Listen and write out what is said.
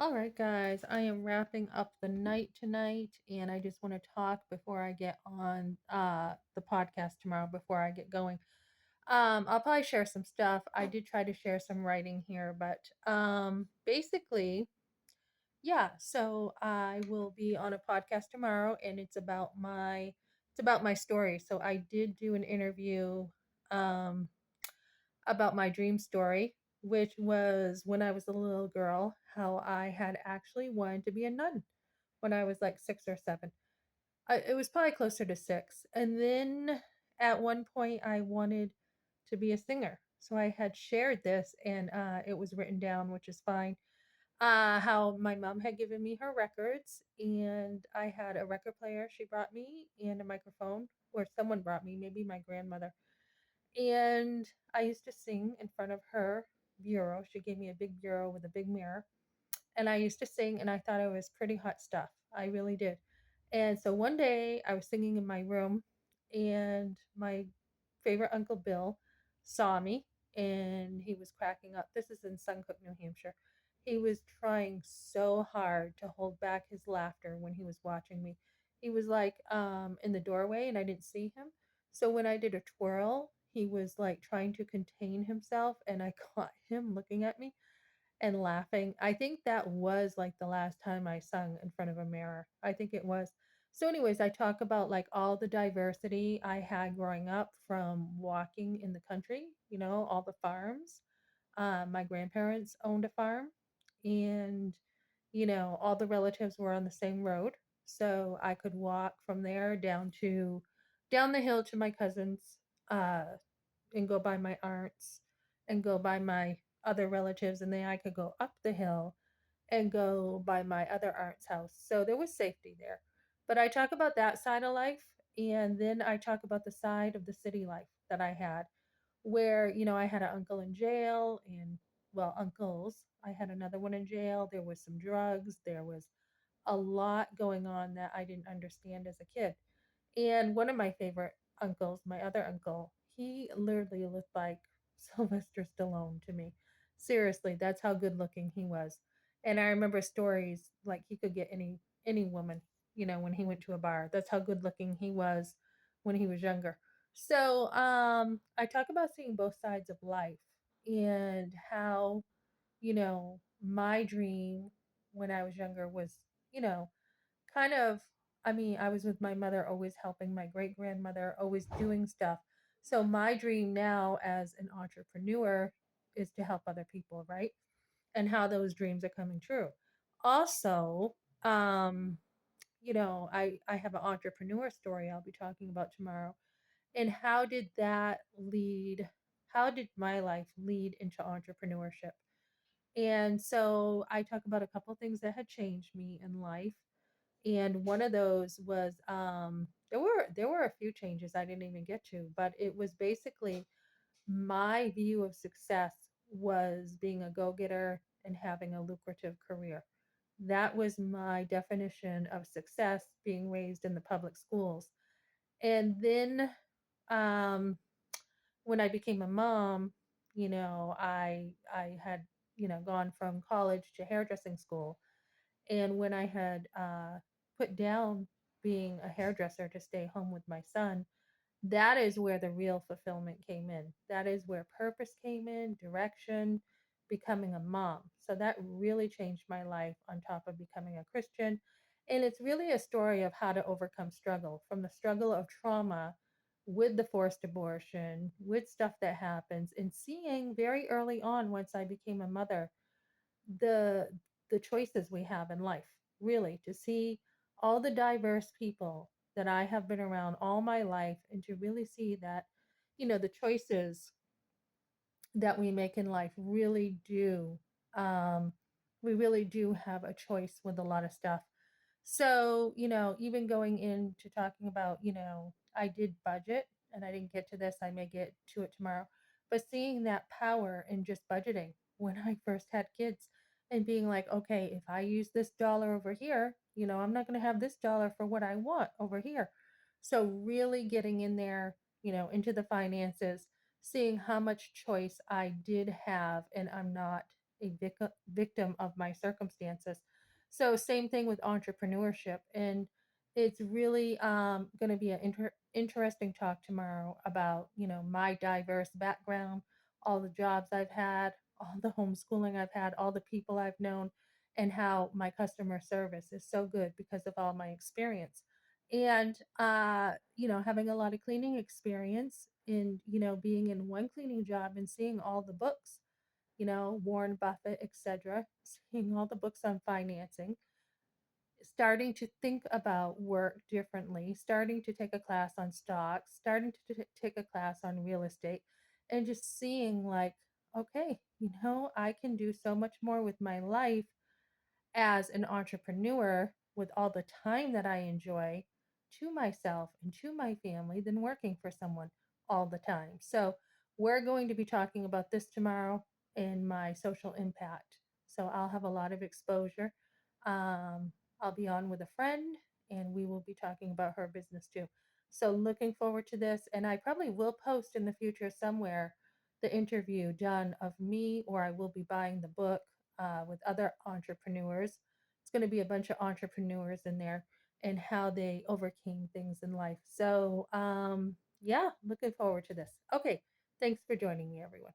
All right, guys, I am wrapping up the night tonight, and I just want to talk before I get on the podcast tomorrow, before I get going. I'll probably share some stuff. I did try to share some writing here, but basically, yeah, so I will be on a podcast tomorrow, and it's about my story. So I did do an interview um about my dream story, which was when I was a little girl, how I had actually wanted to be a nun when I was like 6 or 7. It was probably closer to 6. And then at one point, I wanted to be a singer. So I had shared this and it was written down, which is fine. How my mom had given me her records, and I had a record player she brought me and a microphone, or someone brought me, maybe my grandmother, and I used to sing in front of her bureau. She gave me a big bureau with a big mirror. And I used to sing, and I thought it was pretty hot stuff. I really did. And so one day I was singing in my room, and my favorite Uncle Bill saw me, and he was cracking up. This is in Suncook, New Hampshire. He was trying so hard to hold back his laughter when he was watching me. He was like in the doorway, and I didn't see him. So when I did a twirl, he was like trying to contain himself, and I caught him looking at me and laughing. I think that was like the last time I sung in front of a mirror. I think it was. So, anyways, I talk about like all the diversity I had growing up from walking in the country, all the farms. My grandparents owned a farm, and, all the relatives were on the same road. So I could walk from there down the hill to my cousins, uh, and go by my aunts and go by my other relatives, and then I could go up the hill and go by my other aunt's house. So there was safety there. But I talk about that side of life, and then I talk about the side of the city life that I had, where, I had an uncle in jail, and, well, uncles. I had another one in jail. There was some drugs. There was a lot going on that I didn't understand as a kid. And one of my favorite uncles, my other uncle, he literally looked like Sylvester Stallone to me. Seriously, that's how good looking he was. And I remember stories like he could get any woman, when he went to a bar. That's how good looking he was when he was younger. So, I talk about seeing both sides of life and how, my dream when I was younger was, you know, kind of, I mean, I was with my mother, always helping my great grandmother, always doing stuff. So my dream now as an entrepreneur is to help other people, right? And how those dreams are coming true. Also, um, I have an entrepreneur story I'll be talking about tomorrow. And how did my life lead into entrepreneurship? And so I talk about a couple things that had changed me in life, and one of those was there were a few changes I didn't even get to, but it was basically my view of success was being a go-getter and having a lucrative career. That was my definition of success, being raised in the public schools. And then um when I became a mom, I had, gone from college to hairdressing school. And when I had put down being a hairdresser to stay home with my son, that is where the real fulfillment came in. That is where purpose came in, direction, becoming a mom. So that really changed my life on top of becoming a Christian. And it's really a story of how to overcome struggle, from the struggle of trauma with the forced abortion, with stuff that happens, and seeing very early on, once I became a mother, the the choices we have in life, really, to see all the diverse people that I have been around all my life, and to really see that, the choices that we make in life really do, um we really do have a choice with a lot of stuff. So, even going into talking about, I did budget, and I didn't get to this, I may get to it tomorrow, but seeing that power in just budgeting when I first had kids, and being like, okay, if I use this dollar over here, I'm not going to have this dollar for what I want over here. So, really getting in there, into the finances, seeing how much choice I did have, and I'm not a victim of my circumstances. So same thing with entrepreneurship, and it's really going to be an interesting talk tomorrow about my diverse background, all the jobs I've had, all the homeschooling I've had, all the people I've known, and how my customer service is so good because of all my experience. And having a lot of cleaning experience in being in one cleaning job and seeing all the books, Warren Buffett, etc., seeing all the books on financing, starting to think about work differently, starting to take a class on stocks, starting to take a class on real estate, and just seeing like, okay, I can do so much more with my life as an entrepreneur with all the time that I enjoy to myself and to my family than working for someone all the time. So, we're going to be talking about this tomorrow in my social impact. So, I'll have a lot of exposure. Um, I'll be on with a friend and we will be talking about her business too. So, looking forward to this. And I probably will post in the future somewhere the interview done of me, or I will be buying the book with other entrepreneurs. It's going to be a bunch of entrepreneurs in there and how they overcame things in life. So, yeah, looking forward to this. Okay, thanks for joining me, everyone.